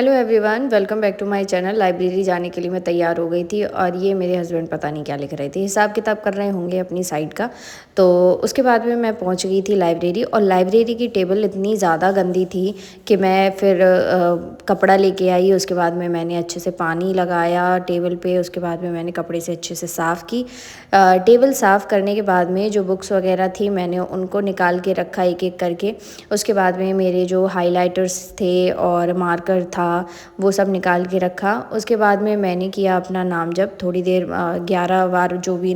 Hello everyone, welcome back to my channel. Library जाने के लिए मैं तैयार हो गई थी और ये मेरे हस्बैंड पता नहीं क्या लिख रहे थे, हिसाब किताब कर रहे होंगे अपनी साइड का। तो उसके बाद में मैं पहुंच गई थी लाइब्रेरी, और लाइब्रेरी की टेबल इतनी ज़्यादा गंदी थी कि मैं फिर कपड़ा लेके आई। उसके बाद में मैंने अच्छे से पानी लगाया टेबल पे। उसके बाद में मैंने कपड़े से अच्छे से साफ़ की। टेबल साफ़ करने के बाद में जो बुक्स वगैरह थी मैंने उनको निकाल के रखा एक एक करके। उसके बाद में मेरे जो हाइलाइटर्स थे और मार्कर था वो सब निकाल के रखा। उसके बाद में मैंने किया अपना नाम जप थोड़ी देर, 11 बार जो भी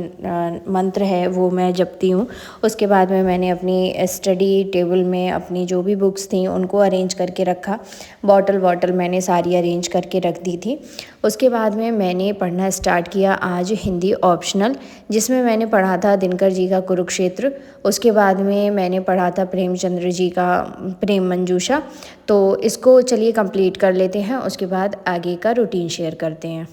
मंत्र है वो मैं जपती हूँ। उसके बाद में मैंने अपनी स्टडी टेबल में अपनी जो भी बुक्स थी उनको अरेंज करके रखा। बॉटल मैंने सारी अरेंज करके रख दी थी। उसके बाद में मैंने पढ़ना स्टार्ट किया आज हिंदी ऑप्शनल, जिसमें मैंने पढ़ा था दिनकर जी का कुरुक्षेत्र। उसके बाद में मैंने पढ़ा था प्रेमचंद्र जी का प्रेम मंजूषा। तो इसको चलिए कंप्लीट कर लेते हैं, उसके बाद आगे का रूटीन शेयर करते हैं।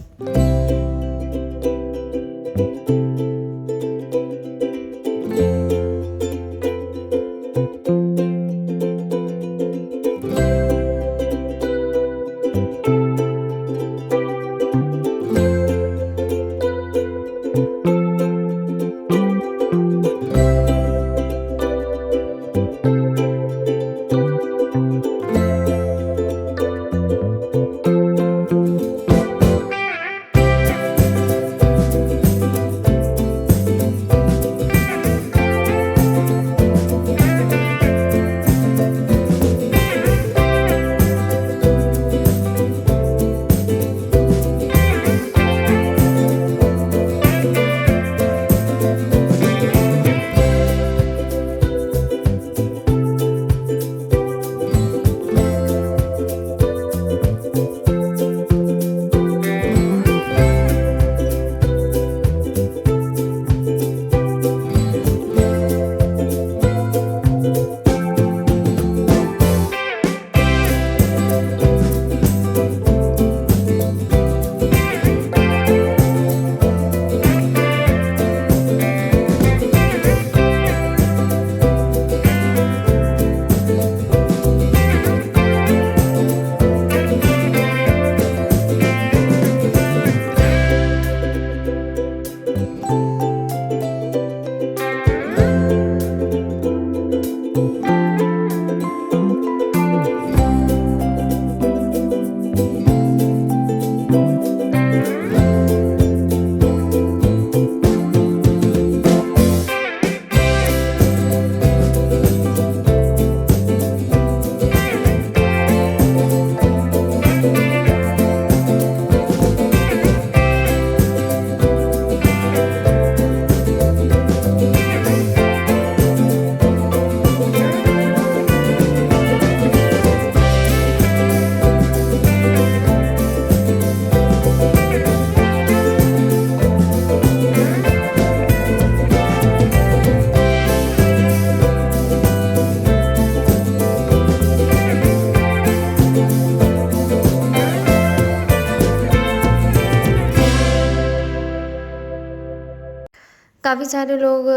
काफ़ी सारे लोग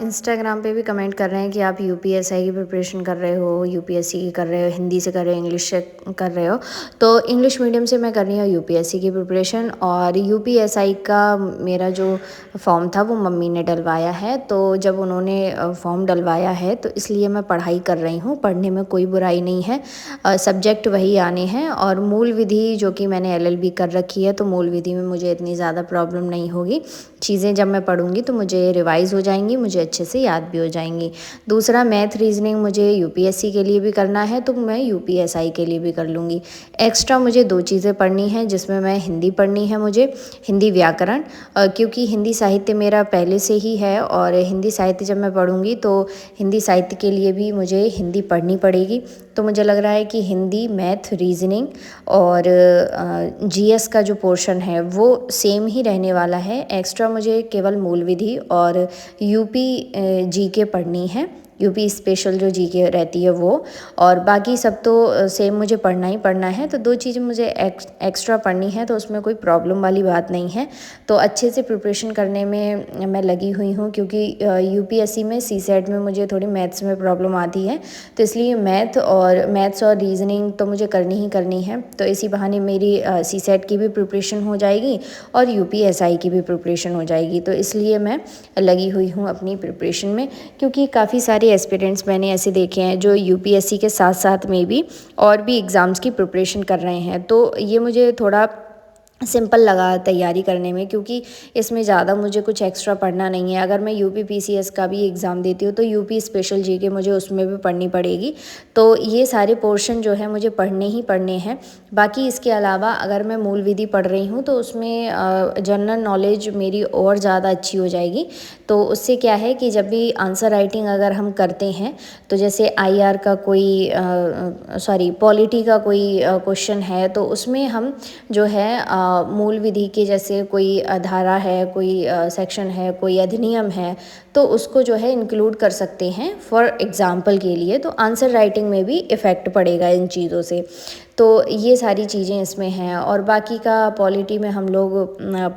इंस्टाग्राम पे भी कमेंट कर रहे हैं कि आप यूपीएसआई की प्रिपरेशन कर रहे हो, यूपीएससी की कर रहे हो, हिंदी से कर रहे हो, इंग्लिश से कर रहे हो। तो इंग्लिश मीडियम से मैं कर रही हूँ यूपीएससी की प्रिपरेशन, और यूपीएसआई का मेरा जो फॉर्म था वो मम्मी ने डलवाया है। तो जब उन्होंने फॉर्म डलवाया है तो इसलिए मैं पढ़ाई कर रही हूँ। पढ़ने में कोई बुराई नहीं है, सब्जेक्ट वही आने हैं। और मूल विधि जो कि मैंने एलएलबी कर रखी है, तो मूल विधि में मुझे इतनी ज़्यादा प्रॉब्लम नहीं होगी। चीज़ें जब मैं पढ़ूंगी तो मुझे रिवाइज़ हो जाएंगी, मुझे अच्छे से याद भी हो जाएंगी। दूसरा, मैथ रीजनिंग मुझे यूपीएससी के लिए भी करना है तो मैं यूपीएसआई के लिए भी कर लूँगी। एक्स्ट्रा मुझे 2 चीज़ें पढ़नी हैं, जिसमें मैं हिंदी पढ़नी है, मुझे हिंदी व्याकरण, क्योंकि हिंदी साहित्य मेरा पहले से ही है। और हिंदी साहित्य जब मैं पढ़ूंगी तो हिंदी साहित्य के लिए भी मुझे हिंदी पढ़नी पड़ेगी। तो मुझे लग रहा है कि हिंदी, मैथ, रीजनिंग और जीएस का जो पोर्शन है वो सेम ही रहने वाला है। एक्स्ट्रा मुझे केवल मूल विधि और यूपी जीके पढ़नी है। यूपी स्पेशल जो जीके रहती है वो, और बाकी सब तो सेम मुझे पढ़ना ही पढ़ना है। तो 2 चीज़ें मुझे एक्स्ट्रा पढ़नी है, तो उसमें कोई प्रॉब्लम वाली बात नहीं है। तो अच्छे से प्रिपरेशन करने में मैं लगी हुई हूँ, क्योंकि यूपीएससी में सीसेट में मुझे थोड़ी मैथ्स में प्रॉब्लम आती है, तो इसलिए मैथ्स और रीजनिंग तो मुझे करनी ही करनी है। तो इसी बहाने मेरी सीसेट की भी प्रिपरेशन हो जाएगी और यूपीएसआई की भी प्रिपरेशन हो जाएगी। तो इसलिए मैं लगी हुई हूँ अपनी प्रिपरेशन में, क्योंकि काफ़ी सारे एस्पिरेंट्स मैंने ऐसे देखे हैं जो यूपीएससी के साथ साथ में भी और भी एग्ज़ाम्स की प्रिपरेशन कर रहे हैं। तो ये मुझे थोड़ा सिंपल लगा तैयारी करने में, क्योंकि इसमें ज़्यादा मुझे कुछ एक्स्ट्रा पढ़ना नहीं है। अगर मैं यूपी पीसीएस का भी एग्ज़ाम देती हूँ तो यूपी स्पेशल जीके मुझे उसमें भी पढ़नी पड़ेगी। तो ये सारे पोर्शन जो है मुझे पढ़ने ही पढ़ने हैं। बाकी इसके अलावा अगर मैं मूल विधि पढ़ रही हूँ तो उसमें जनरल नॉलेज मेरी और ज़्यादा अच्छी हो जाएगी। तो उससे क्या है कि जब भी आंसर राइटिंग अगर हम करते हैं, तो जैसे आईआर का कोई पॉलिटी का कोई क्वेश्चन है, तो उसमें हम जो है मूल विधि के जैसे कोई धारा है, कोई सेक्शन है, कोई अधिनियम है, तो उसको जो है इंक्लूड कर सकते हैं फॉर एग्ज़ाम्पल के लिए। तो आंसर राइटिंग में भी इफ़ेक्ट पड़ेगा इन चीज़ों से। तो ये सारी चीज़ें इसमें हैं। और बाकी का पॉलिटी में हम लोग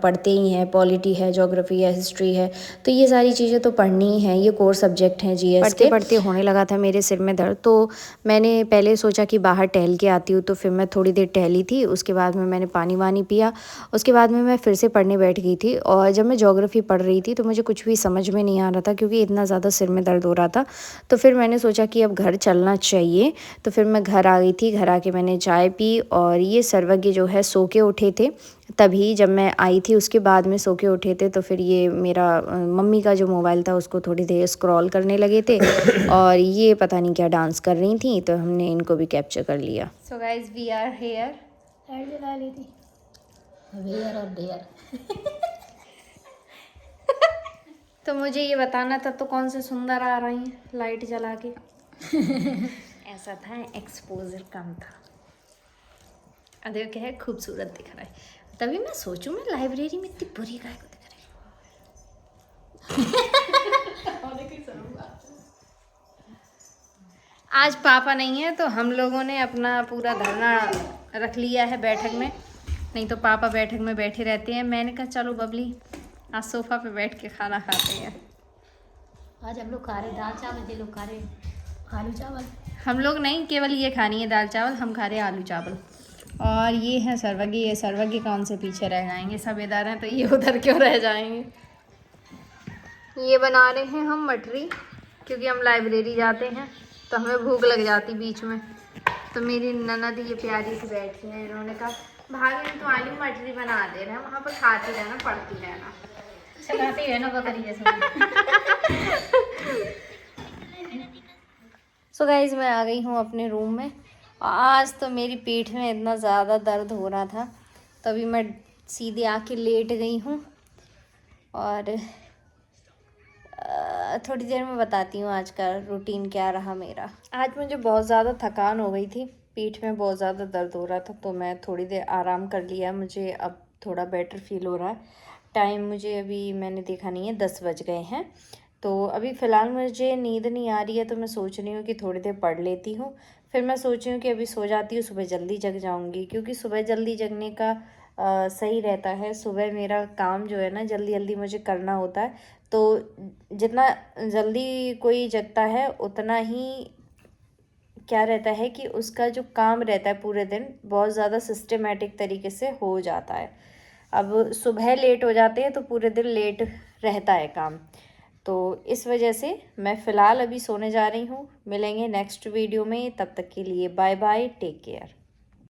पढ़ते ही हैं, पॉलिटी है, ज्योग्राफी है, हिस्ट्री है, तो ये सारी चीज़ें तो पढ़नी ही हैं। ये कोर सब्जेक्ट हैं जीएस के। पढ़ते पढ़ते होने लगा था मेरे सिर में दर्द, तो मैंने पहले सोचा कि बाहर टहल के आती हूँ, तो फिर मैं थोड़ी देर टहली थी। उसके बाद में मैंने पानी वानी पिया, उसके बाद में मैं फिर से पढ़ने बैठ गई थी। और जब मैं ज्योग्राफी पढ़ रही थी तो मुझे कुछ भी समझ में नहीं आ रहा था, क्योंकि इतना ज़्यादा सिर में दर्द हो रहा था। तो फिर मैंने सोचा कि अब घर चलना चाहिए, तो फिर मैं घर आ गई थी। घर आके मैंने चाय पी, और ये सर्वज्ञ जो है सो के उठे थे तभी, जब मैं आई थी उसके बाद में सो के उठे थे। तो फिर ये मेरा मम्मी का जो मोबाइल था उसको थोड़ी देर स्क्रॉल करने लगे थे, और ये पता नहीं क्या डांस कर रही थी, तो हमने इनको भी कैप्चर कर लिया। So guys we are here, light जला ली थी, वेयर और डेयर। तो मुझे ये बताना था तो कौन से सुंदर आ रही हैं लाइट जला के। ऐसा था, एक्सपोजर कम था। अरे क्या है, खूबसूरत दिख रहा है। तभी मैं सोचूं मैं लाइब्रेरी में इतनी बुरी गाय को दिख रही है। आज पापा नहीं है तो हम लोगों ने अपना पूरा धरना रख लिया है बैठक में, नहीं तो पापा बैठक में बैठे रहते हैं। मैंने कहा चलो बबली आज सोफ़ा पे बैठ के खाना खाते हैं। आज हम लोग खा रहे दाल चावल, ये लोग खा रहे आलू चावल। हम लोग नहीं, केवल ये खानी है दाल चावल, हम खा रहे हैं आलू चावल। और ये है सर्वज्ञ, ये सर्वज्ञ कौन से पीछे रह जाएंगे, सब इधर हैं तो ये उधर क्यों रह जाएंगे। ये बना रहे हैं हम मटरी, क्योंकि हम लाइब्रेरी जाते हैं तो हमें भूख लग जाती बीच में। तो मेरी ननद ये प्यारी सी बैठी है, इन्होंने कहा भाभी हम तुम्हारी मटरी बना दे रहे हैं, वहाँ पर खाती रहना, पढ़ती रहना, चलाती है ना बकरी जैसे। सो गाइज मैं आ गई हूँ अपने रूम में। आज तो मेरी पीठ में इतना ज़्यादा दर्द हो रहा था, तभी मैं सीधे आके लेट गई हूँ। और थोड़ी देर में बताती हूँ आज का रूटीन क्या रहा मेरा। आज मुझे बहुत ज़्यादा थकान हो गई थी, पीठ में बहुत ज़्यादा दर्द हो रहा था, तो मैं थोड़ी देर आराम कर लिया। मुझे अब थोड़ा बेटर फील हो रहा है। टाइम मुझे अभी मैंने देखा नहीं है, 10 बज गए हैं। तो अभी फ़िलहाल मुझे नींद नहीं आ रही है, तो मैं सोच रही हूँ कि थोड़ी देर पढ़ लेती हूँ। फिर मैं सोच रही हूँ कि अभी सो जाती हूँ, सुबह जल्दी जग जाऊँगी, क्योंकि सुबह जल्दी जगने का सही रहता है। सुबह मेरा काम जो है ना जल्दी जल्दी मुझे करना होता है, तो जितना जल्दी कोई जगता है उतना ही क्या रहता है कि उसका जो काम रहता है पूरे दिन बहुत ज़्यादा सिस्टमेटिक तरीके से हो जाता है। अब सुबह लेट हो जाते हैं तो पूरे दिन लेट रहता है काम। तो इस वजह से मैं फ़िलहाल अभी सोने जा रही हूँ। मिलेंगे नेक्स्ट वीडियो में, तब तक के लिए बाय बाय, टेक केयर।